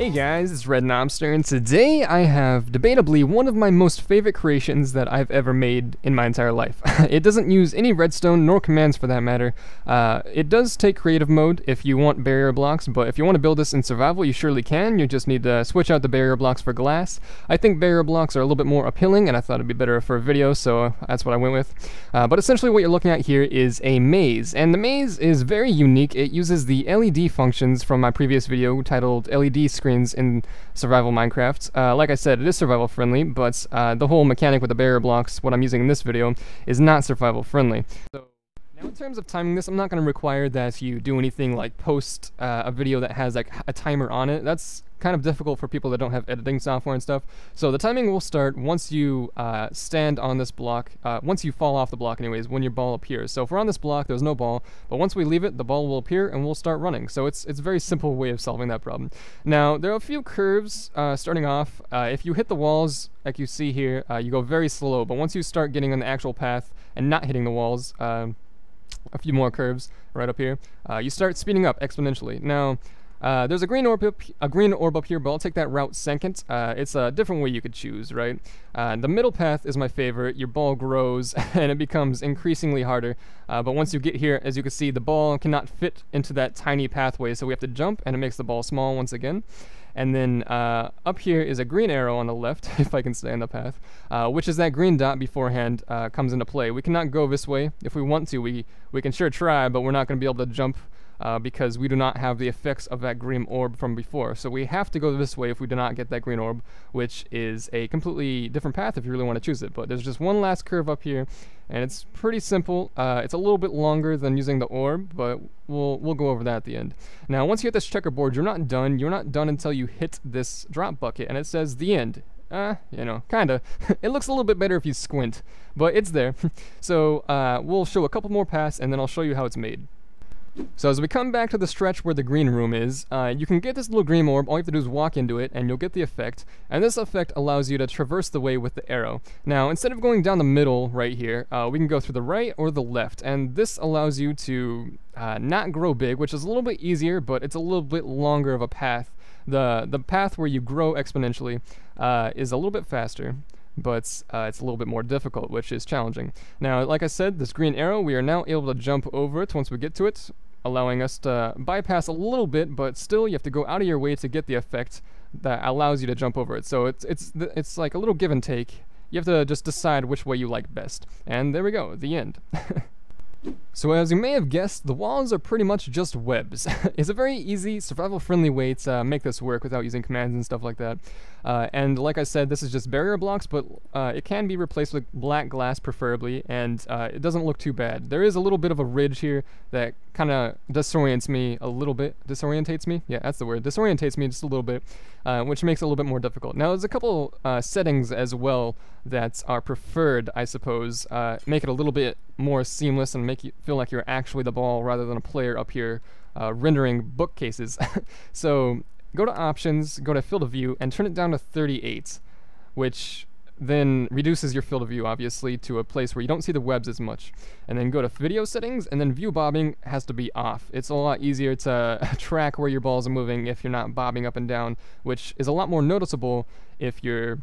Hey guys, it's Red Nomster, and today I have debatably one of my most favorite creations that I've ever made in my entire life. It doesn't use any redstone nor commands for that matter. It does take creative mode if you want barrier blocks, but if you want to build this in survival, you surely can. You just need to switch out the barrier blocks for glass. I think barrier blocks are a little bit more appealing, and I thought it'd be better for a video, so that's what I went with. But essentially what you're looking at here is a maze, and the maze is very unique. It uses the LED functions from my previous video titled LED screens in survival Minecraft. Like I said, it is survival friendly, but the whole mechanic with the barrier blocks, what I'm using in this video, is not survival friendly. So now in terms of timing this, I'm not going to require that you do anything like post a video that has like a timer on it. That's kind of difficult for people that don't have editing software and stuff. So the timing will start once you stand on this block, once you fall off the block anyways, when your ball appears. So if we're on this block, there's no ball, but once we leave it, the ball will appear and we'll start running. So it's a very simple way of solving that problem. Now, there are a few curves starting off. If you hit the walls, like you see here, you go very slow, but once you start getting on the actual path and not hitting the walls, a few more curves right up here, you start speeding up exponentially. Now, there's a green orb up here, but I'll take that route second. It's a different way you could choose, right? The middle path is my favorite. Your ball grows, and it becomes increasingly harder. But once you get here, as you can see, the ball cannot fit into that tiny pathway, so we have to jump, and it makes the ball small once again. And then up here is a green arrow on the left, if I can stay on the path, which is that green dot beforehand comes into play. We cannot go this way. If we want to, we can sure try, but we're not going to be able to jump because we do not have the effects of that green orb from before. So we have to go this way if we do not get that green orb, which is a completely different path if you really want to choose it. But there's just one last curve up here, and it's pretty simple. It's a little bit longer than using the orb, but we'll go over that at the end. Now, once you hit this checkerboard, you're not done. You're not done until you hit this drop bucket, and it says the end. You know, kinda. It looks a little bit better if you squint, but it's there. So we'll show a couple more paths, and then I'll show you how it's made. So as we come back to the stretch where the green room is, you can get this little green orb. All you have to do is walk into it and you'll get the effect, and this effect allows you to traverse the way with the arrow. Now, instead of going down the middle right here, we can go through the right or the left, and this allows you to not grow big, which is a little bit easier, but it's a little bit longer of a path. The path where you grow exponentially is a little bit faster, but it's a little bit more difficult, which is challenging. Now, like I said, this green arrow, we are now able to jump over it once we get to it, allowing us to bypass a little bit, but still you have to go out of your way to get the effect that allows you to jump over it. So it's like a little give and take. You have to just decide which way you like best. And there we go, the end. So as you may have guessed, the walls are pretty much just webs. It's a very easy, survival-friendly way to make this work without using commands and stuff like that. And like I said, this is just barrier blocks, but it can be replaced with black glass preferably, and it doesn't look too bad. There is a little bit of a ridge here that kind of disorients me a little bit. Disorientates me? Yeah, that's the word. Disorientates me just a little bit, which makes it a little bit more difficult. Now, there's a couple settings as well that are preferred, I suppose. Make it a little bit more seamless and make you feel like you're actually the ball rather than a player up here rendering bookcases. So go to options, go to field of view, and turn it down to 38, which then reduces your field of view, obviously, to a place where you don't see the webs as much. And then go to video settings, and then view bobbing has to be off. It's a lot easier to track where your balls are moving if you're not bobbing up and down, which is a lot more noticeable if you're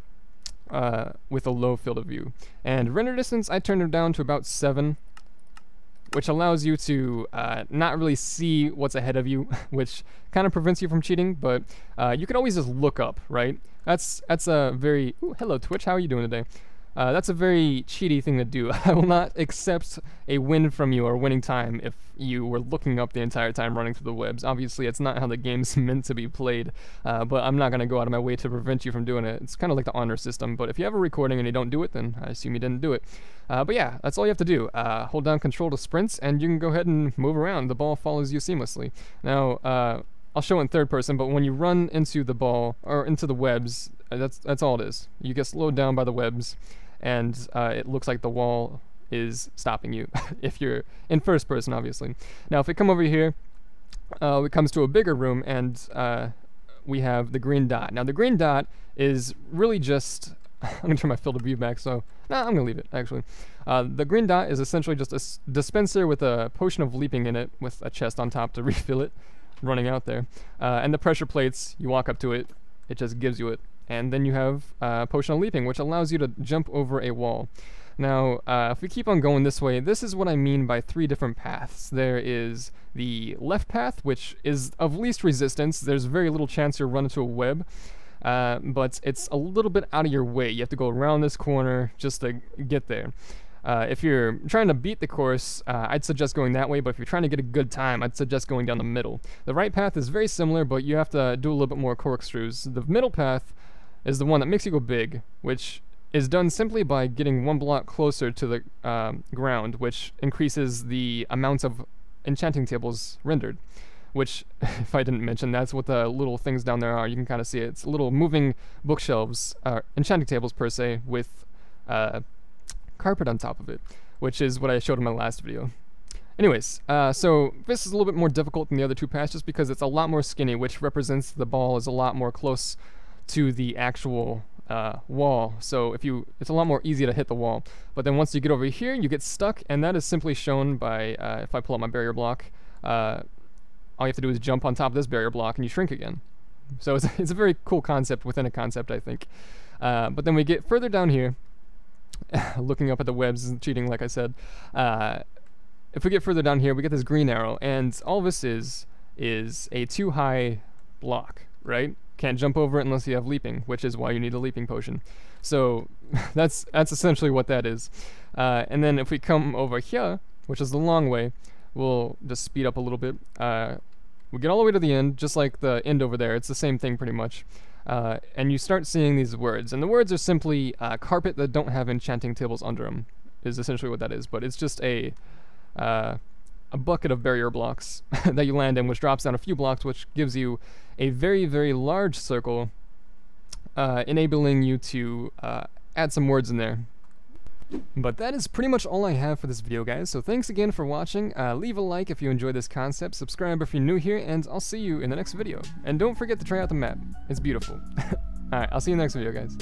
with a low field of view. And render distance, I turned it down to about 7, which allows you to not really see what's ahead of you, which kind of prevents you from cheating, but you can always just look up, right? That's a very... Ooh, hello Twitch, how are you doing today? That's a very cheaty thing to do. I will not accept a win from you or winning time if you were looking up the entire time running through the webs. Obviously, it's not how the game's meant to be played, but I'm not going to go out of my way to prevent you from doing it. It's kind of like the honor system, but if you have a recording and you don't do it, then I assume you didn't do it. But yeah, that's all you have to do. Hold down control to sprints, and you can go ahead and move around. The ball follows you seamlessly. Now, I'll show in third person, but when you run into the ball, or into the webs, that's all it is. You get slowed down by the webs, and it looks like the wall is stopping you, if you're in first person, obviously. Now, if we come over here, it comes to a bigger room, and we have the green dot. Now, the green dot is really just... I'm going to turn my field of view back, so... Nah, I'm going to leave it, actually. The green dot is essentially just a dispenser with a potion of leaping in it, with a chest on top to refill it. running out there. And the pressure plates, you walk up to it, it just gives you it. And then you have Potion of Leaping, which allows you to jump over a wall. Now, if we keep on going this way, this is what I mean by 3 different paths. There is the left path, which is of least resistance. There's very little chance you'll run into a web, but it's a little bit out of your way. You have to go around this corner just to get there. If you're trying to beat the course, I'd suggest going that way, but if you're trying to get a good time, I'd suggest going down the middle. The right path is very similar, but you have to do a little bit more corkscrews. The middle path is the one that makes you go big, which is done simply by getting 1 block closer to the ground, which increases the amount of enchanting tables rendered. Which, if I didn't mention, that's what the little things down there are. You can kind of see it. It's little moving bookshelves, enchanting tables per se, with carpet on top of it, which is what I showed in my last video. Anyways, so this is a little bit more difficult than the other 2 paths just because it's a lot more skinny, which represents the ball is a lot more close to the actual wall. So it's a lot more easy to hit the wall. But then once you get over here, you get stuck, and that is simply shown by, if I pull up my barrier block, all you have to do is jump on top of this barrier block and you shrink again. So it's a very cool concept within a concept, I think. But then we get further down here, looking up at the webs and cheating, like I said. If we get further down here, we get this green arrow, and all this is a too high block, right? Can't jump over it unless you have leaping, which is why you need a leaping potion. So that's essentially what that is. And then if we come over here, which is the long way, we'll just speed up a little bit. We get all the way to the end, just like the end over there. It's the same thing pretty much. And you start seeing these words. And the words are simply carpet that don't have enchanting tables under them, is essentially what that is. But it's just a bucket of barrier blocks that you land in, which drops down a few blocks, which gives you a very, very large circle, enabling you to add some words in there. But that is pretty much all I have for this video, guys, so thanks again for watching. Leave a like if you enjoyed this concept, subscribe if you're new here, and I'll see you in the next video. And don't forget to try out the map. It's beautiful. Alright, I'll see you in the next video, guys.